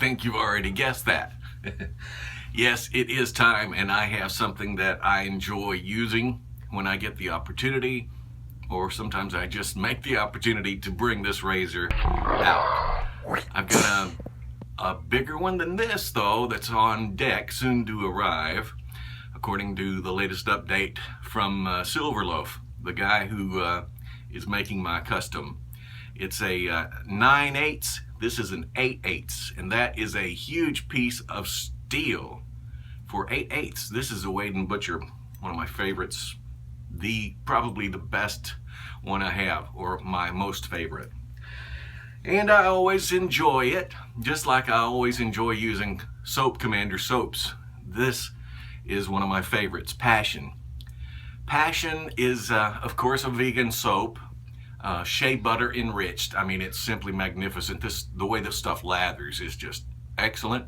think you've already guessed that. Yes, it is time, and I have something that I enjoy using when I get the opportunity, or sometimes I just make the opportunity to bring this razor out. I've got a bigger one than this, though, that's on deck, soon to arrive, according to the latest update from Silverloaf, the guy who is making my custom. It's a 9/8. This is an 8/8, and that is a huge piece of steel for 8/8. This is a Wade & Butcher, one of my favorites, probably the best one I have, or my most favorite. And I always enjoy it, just like I always enjoy using Soap Commander soaps. This is one of my favorites, Passion. Passion is, of course, a vegan soap, shea butter enriched. I mean, it's simply magnificent. The way this stuff lathers is just excellent.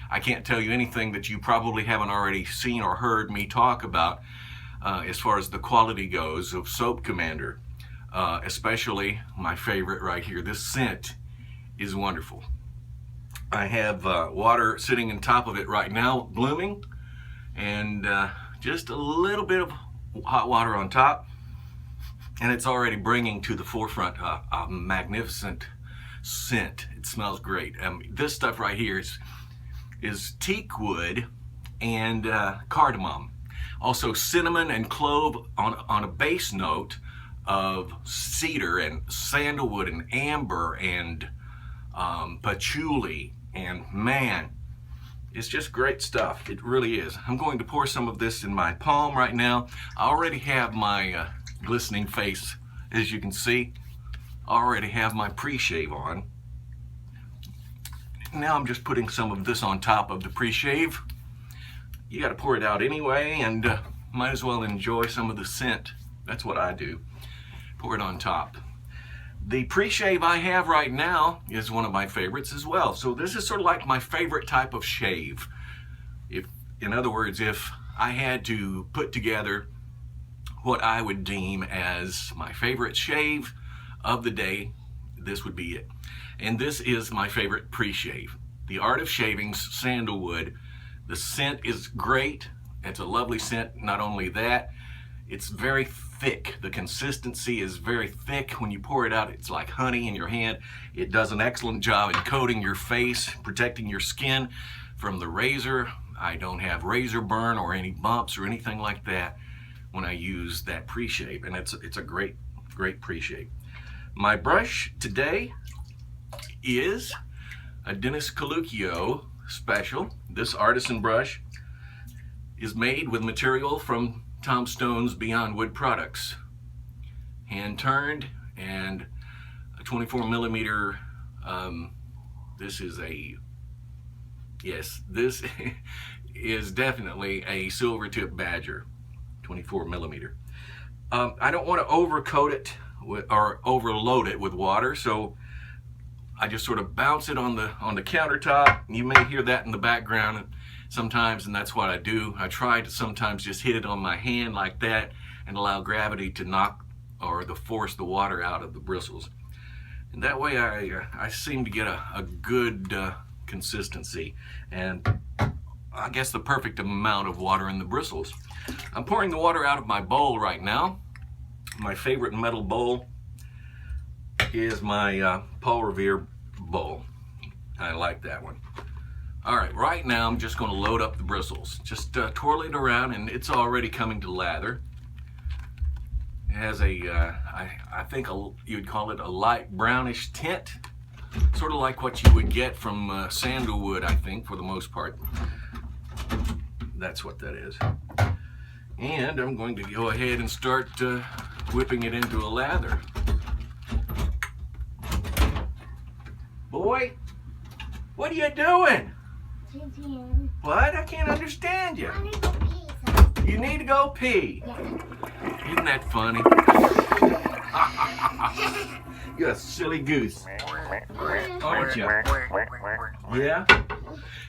I can't tell you anything that you probably haven't already seen or heard me talk about as far as the quality goes of Soap Commander. Especially my favorite right here. This scent is wonderful. I have water sitting on top of it right now, blooming, and just a little bit of hot water on top, and it's already bringing to the forefront a magnificent scent. It smells great. This stuff right here is teak wood and cardamom, also cinnamon and clove on a base note of cedar and sandalwood and amber and patchouli, and man, it's just great stuff. It really is. I'm going to pour some of this in my palm right now. I already have my glistening face, as you can see. I already have my pre-shave on. Now I'm just putting some of this on top of the pre-shave. You got to pour it out anyway, and might as well enjoy some of the scent. That's what I do. Pour it on top. The pre-shave I have right now is one of my favorites as well. So this is sort of like my favorite type of shave. In other words, if I had to put together what I would deem as my favorite shave of the day, this would be it. And this is my favorite pre-shave. The Art of Shaving's Sandalwood. The scent is great. It's a lovely scent. Not only that, it's very thick. The consistency is very thick. When you pour it out, it's like honey in your hand. It does an excellent job in coating your face, protecting your skin from the razor. I don't have razor burn or any bumps or anything like that when I use that pre-shave, and it's a great pre-shave. My brush today is a Dennis Coluccio special. This artisan brush is made with material from Tom Stone's Beyond Wood products, hand turned, and a 24 millimeter. This is this is definitely a silver tip Badger, 24 millimeter. I don't want to overcoat it or overload it with water, so I just sort of bounce it on the countertop. You may hear that in the background sometimes, and that's what I do. I try to sometimes just hit it on my hand like that and allow gravity to knock or to force the water out of the bristles. And that way I seem to get a good consistency and I guess the perfect amount of water in the bristles. I'm pouring the water out of my bowl right now. My favorite metal bowl is my Paul Revere bowl. I like that one. All right, right now I'm just going to load up the bristles. Just twirl it around, and it's already coming to lather. It has I think you'd call it a light brownish tint, sort of like what you would get from sandalwood, I think, for the most part. That's what that is. And I'm going to go ahead and start whipping it into a lather. Boy, what are you doing? What? I can't understand you. I need to go pee. You need to go pee. Yeah. Isn't that funny? You're a silly goose, aren't you? Yeah?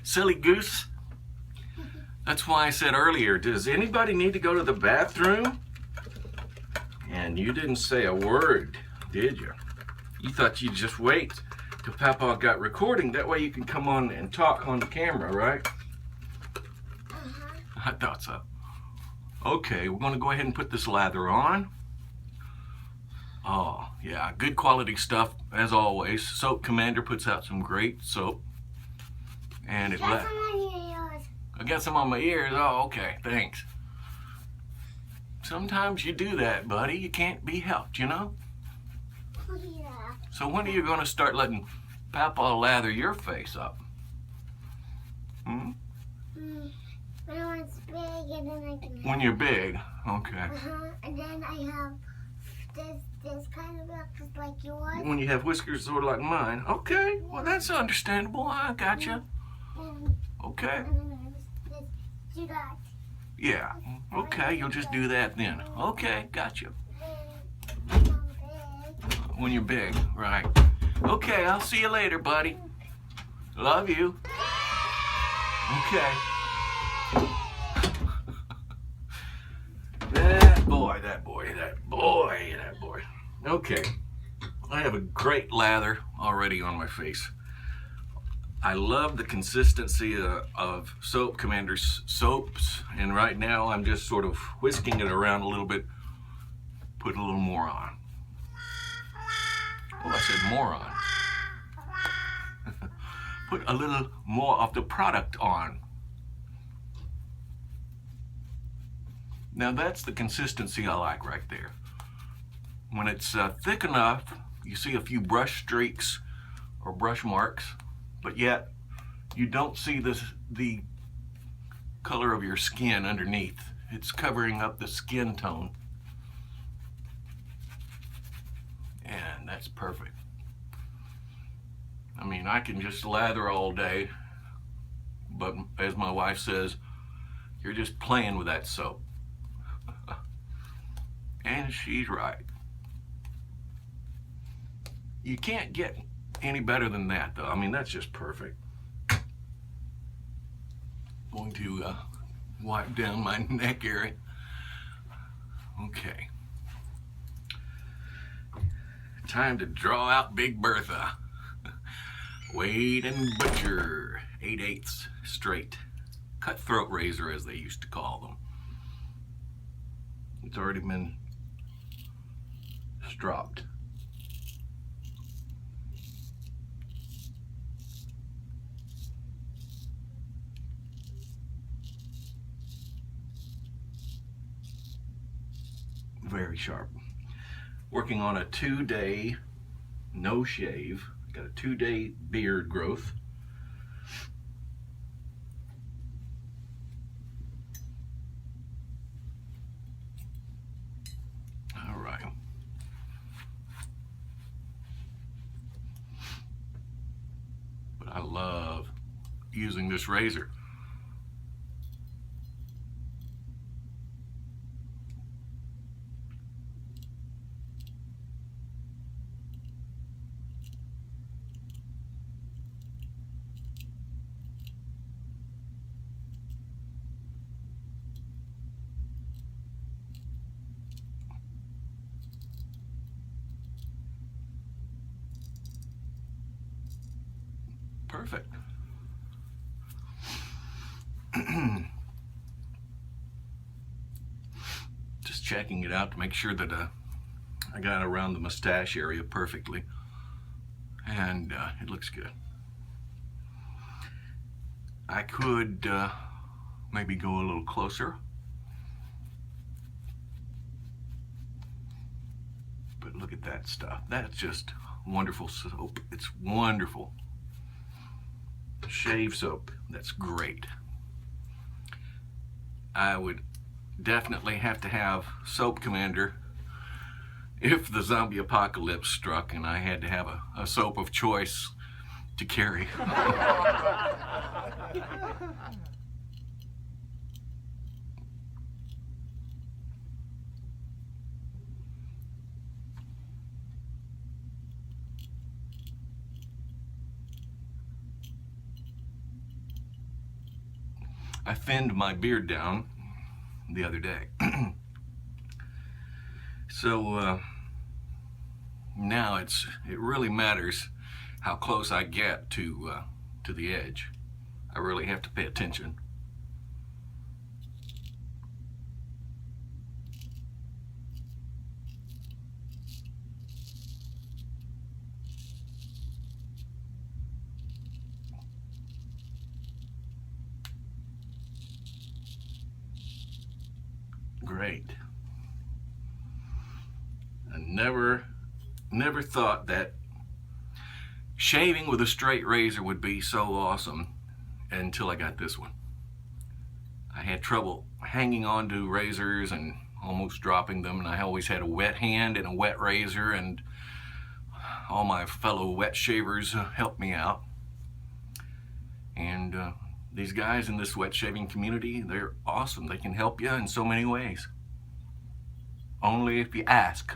Silly goose? That's why I said earlier, does anybody need to go to the bathroom? And you didn't say a word, did you? You thought you'd just wait Papa got recording. That way you can come on and talk on the camera, right? I thought so. Okay, we're going to go ahead and put this lather on. Oh, yeah, good quality stuff as always. Soap Commander puts out some great soap. And it Got some on your ears. I got some on my ears. Oh, okay, thanks. Sometimes you do that, buddy. You can't be helped, you know? Yeah. So when are you going to start letting Papa lather your face up? Hmm? When it's big and then I can. When you're big. Okay. And then I have this kind of whiskers like yours. When you have whiskers sort of like mine. Okay, well that's understandable. I gotcha. Okay. And then I have this got. Yeah. Okay, you'll just do that then. Okay, gotcha. Then I'm big. When you're big, right. Okay, I'll see you later, buddy. Love you. Okay. That boy, that boy, that boy, that boy. Okay. I have a great lather already on my face. I love the consistency of Soap Commander's soaps, and right now I'm just sort of whisking it around a little bit, put a little more on. Oh, I said more on. Put a little more of the product on. Now that's the consistency I like right there. When it's thick enough, you see a few brush streaks or brush marks, but yet you don't see the color of your skin underneath. It's covering up the skin tone. And that's perfect. I mean, I can just lather all day, but as my wife says, you're just playing with that soap. And she's right. You can't get any better than that, though. I mean, that's just perfect. Going to wipe down my neck area. Okay. Time to draw out Big Bertha. Wade and Butcher, 8/8 straight. Cutthroat razor, as they used to call them. It's already been stropped. Very sharp. Working on a 2-day no shave. Got a 2-day beard growth. All right. But I love using this razor. Perfect. Just checking it out to make sure that I got around the mustache area perfectly, and it looks good. I could maybe go a little closer, but look at that stuff. That's just wonderful soap. It's wonderful. Shave soap. That's great. I would definitely have to have Soap Commander if the zombie apocalypse struck and I had to have a soap of choice to carry. I thinned my beard down the other day. So now it really matters how close I get to the edge. I really have to pay attention. Great. I never thought that shaving with a straight razor would be so awesome until I got this one. I had trouble hanging on to razors and almost dropping them, and I always had a wet hand and a wet razor, and all my fellow wet shavers helped me out. And these guys in this wet shaving community, they're awesome. They can help you in so many ways. Only if you ask.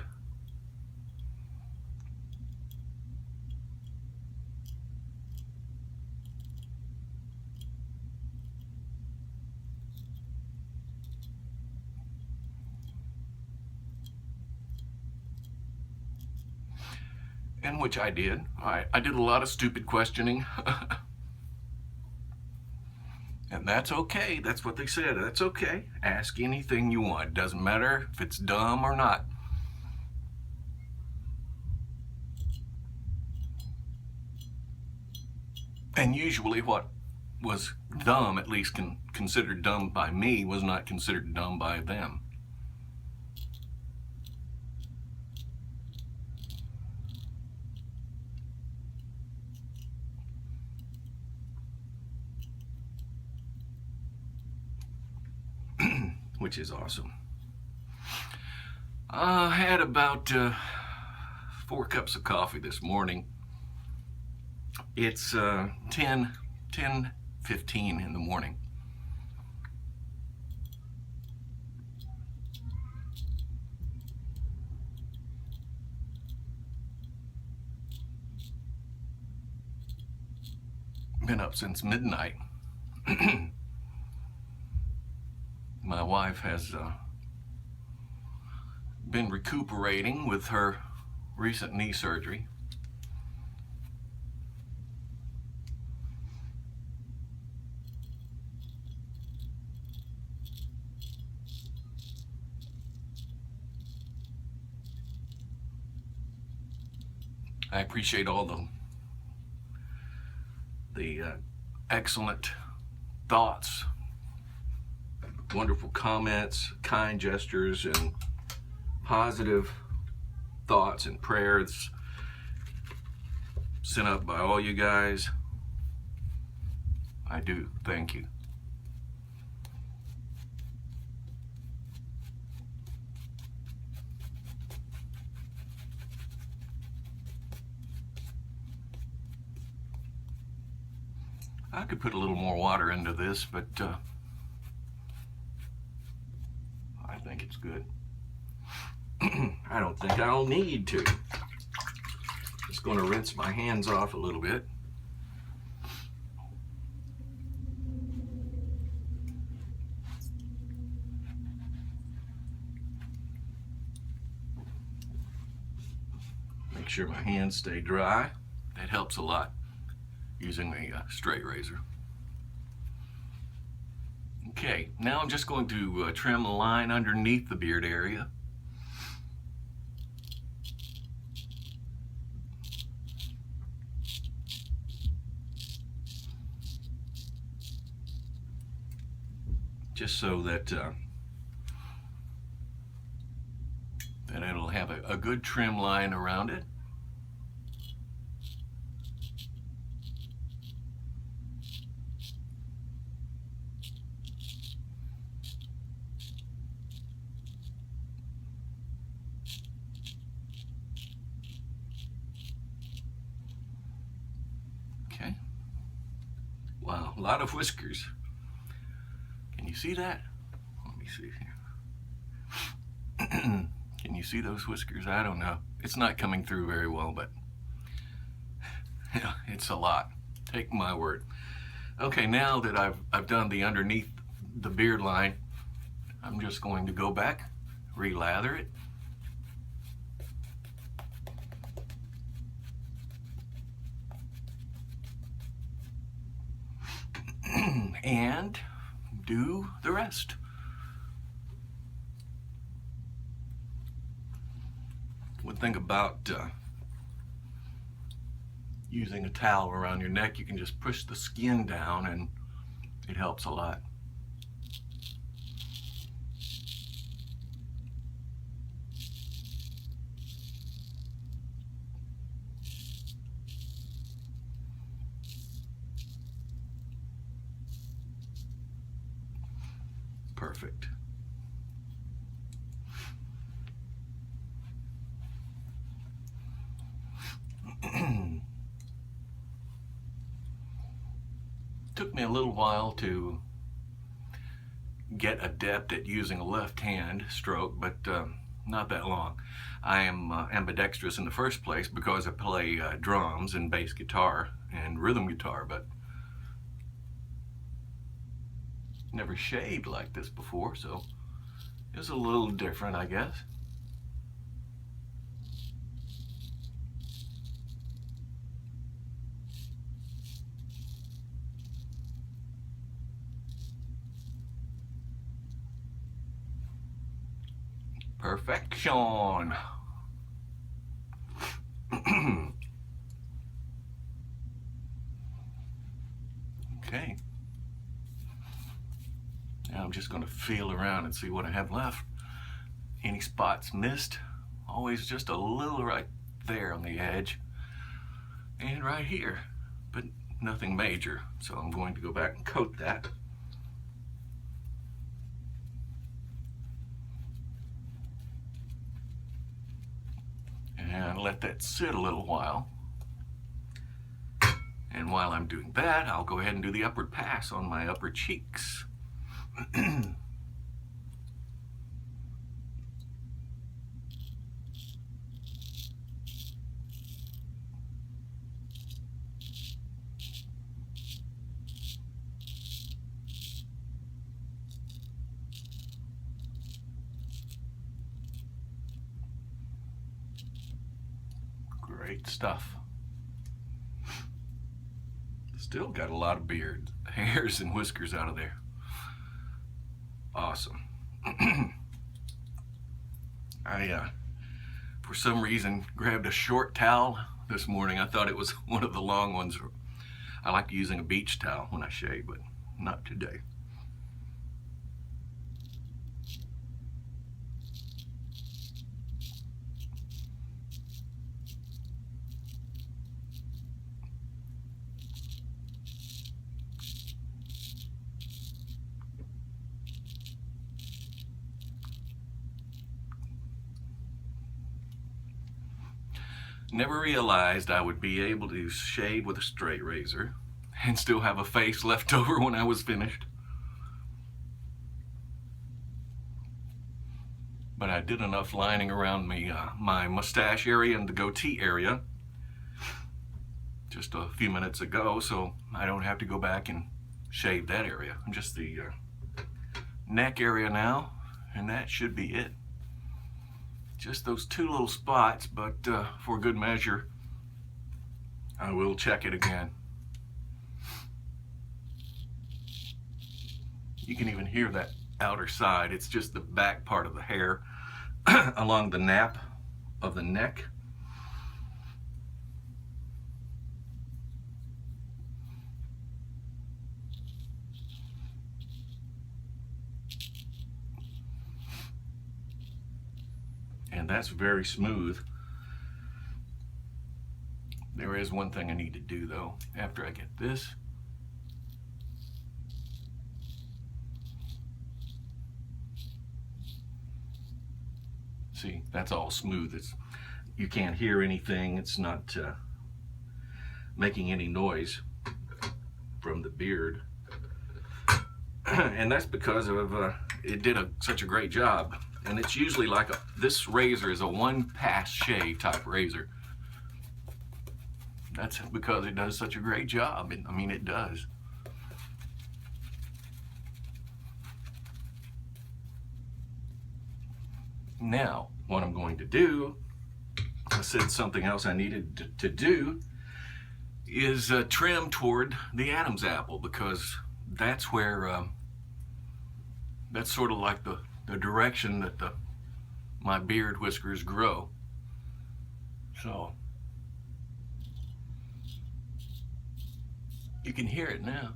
And which I did. I did a lot of stupid questioning. And that's okay. That's what they said. That's okay. Ask anything you want. Doesn't matter if it's dumb or not. And usually what was dumb, at least considered dumb by me, was not considered dumb by them. Which is awesome. I had about 4 cups of coffee this morning. It's 10:15 in the morning. Been up since midnight. My wife has been recuperating with her recent knee surgery. I appreciate all the excellent thoughts, wonderful comments, kind gestures, and positive thoughts and prayers sent up by all you guys. I do thank you. I could put a little more water into this, but I think it's good. I don't think I'll need to. Just going to rinse my hands off a little bit. Make sure my hands stay dry. That helps a lot using a straight razor. Okay, now I'm just going to trim a line underneath the beard area. Just so that it'll have a good trim line around it. Okay. Wow, a lot of whiskers. Can you see that? Let me see here. Can you see those whiskers? I don't know. It's not coming through very well, but yeah, it's a lot. Take my word. Okay, now that I've done the underneath the beard line, I'm just going to go back, relather it. and do the rest. One thing about using a towel around your neck, you can just push the skin down and it helps a lot. Perfect. Took me a little while to get adept at using a left hand stroke, but not that long. I am ambidextrous in the first place because I play drums and bass guitar and rhythm guitar, but never shaved like this before, so it's a little different, I guess. Perfection. Okay. Now I'm just going to feel around and see what I have left. Any spots missed? Always just a little right there on the edge. And right here, but nothing major. So I'm going to go back and coat that. And let that sit a little while. And while I'm doing that, I'll go ahead and do the upward pass on my upper cheeks. Great stuff. Still got a lot of beard, hairs and whiskers out of there. Awesome. I, for some reason, grabbed a short towel this morning. I thought it was one of the long ones. I like using a beach towel when I shave, but not today. Never realized I would be able to shave with a straight razor and still have a face left over when I was finished. But I did enough lining around me, my mustache area and the goatee area just a few minutes ago, so I don't have to go back and shave that area. Just the neck area now, and that should be it. Just those two little spots, but for good measure, I will check it again. You can even hear that outer side. It's just the back part of the hair along the nape of the neck. And that's very smooth. There is one thing I need to do though, after I get this. See, that's all smooth. You can't hear anything. It's not making any noise from the beard. And that's because of it did such a great job. And it's usually like this razor is a one-pass shave type razor. That's because it does such a great job. I mean, it does. Now, what I'm going to do, I said something else I needed to do, is trim toward the Adam's apple, because that's where that's sort of like the direction that my beard whiskers grow. So you can hear it now.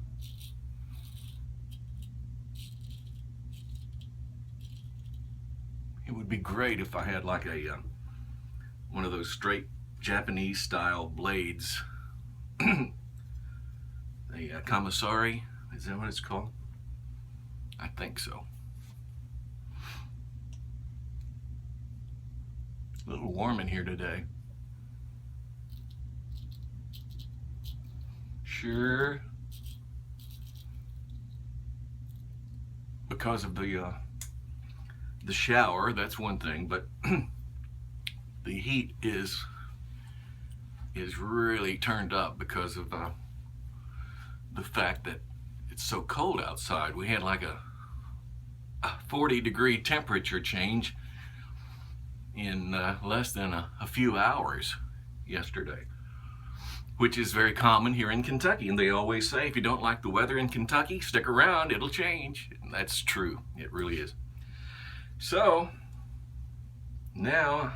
It would be great if I had like a one of those straight Japanese style blades. The commissary, is that what it's called? I think so. A little warm in here today. Sure. Because of the shower, that's one thing, but the heat is really turned up because of the fact that it's so cold outside. We had like a 40-degree temperature change in less than a few hours yesterday, which is very common here in Kentucky. And they always say, if you don't like the weather in Kentucky, stick around, it'll change. And that's true, it really is. So now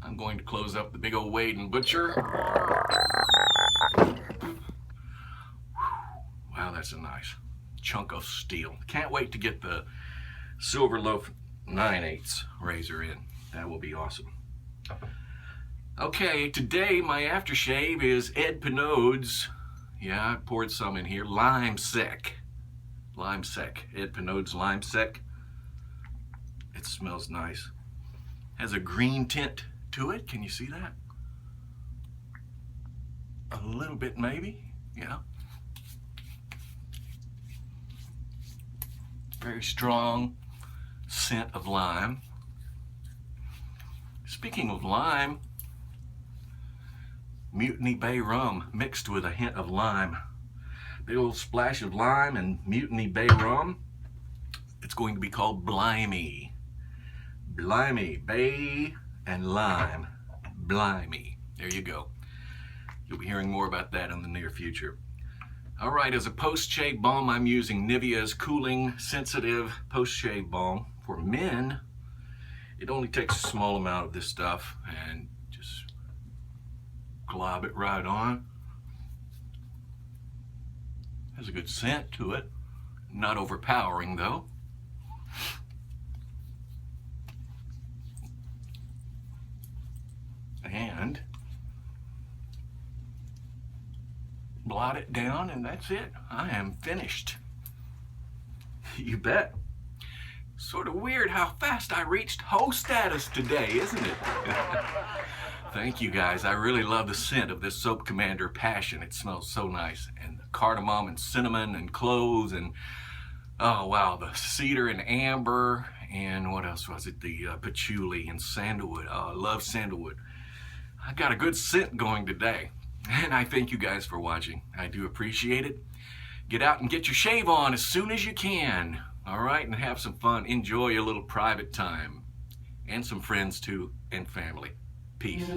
I'm going to close up the big old Wade and Butcher. Wow, that's a nice chunk of steel. Can't wait to get the Silver Loaf 9/8 razor in. That will be awesome. Okay, today my aftershave is Ed Pinaud's. Yeah, I poured some in here. Lime Sec. Lime Sec. Ed Pinaud's Lime Sec. It smells nice. Has a green tint to it. Can you see that? A little bit maybe. Yeah. Very strong scent of lime. Speaking of lime, Mutiny Bay rum mixed with a hint of lime. Big old splash of lime and Mutiny Bay rum. It's going to be called Blimey. Blimey, bay and lime. Blimey. There you go. You'll be hearing more about that in the near future. All right, as a post-shave balm, I'm using Nivea's Cooling Sensitive Post-Shave Balm. For men, it only takes a small amount of this stuff and just glob it right on. Has a good scent to it. Not overpowering though. And blot it down, and that's it. I am finished. You bet. Sort of weird how fast I reached host status today, isn't it? Thank you guys. I really love the scent of this Soap Commander Passion. It smells so nice. And the cardamom and cinnamon and cloves and, oh wow, the cedar and amber. And what else was it? The patchouli and sandalwood. Oh, I love sandalwood. I got a good scent going today. And I thank you guys for watching. I do appreciate it. Get out and get your shave on as soon as you can. All right, and have some fun. Enjoy a little private time. And some friends too, and family. Peace.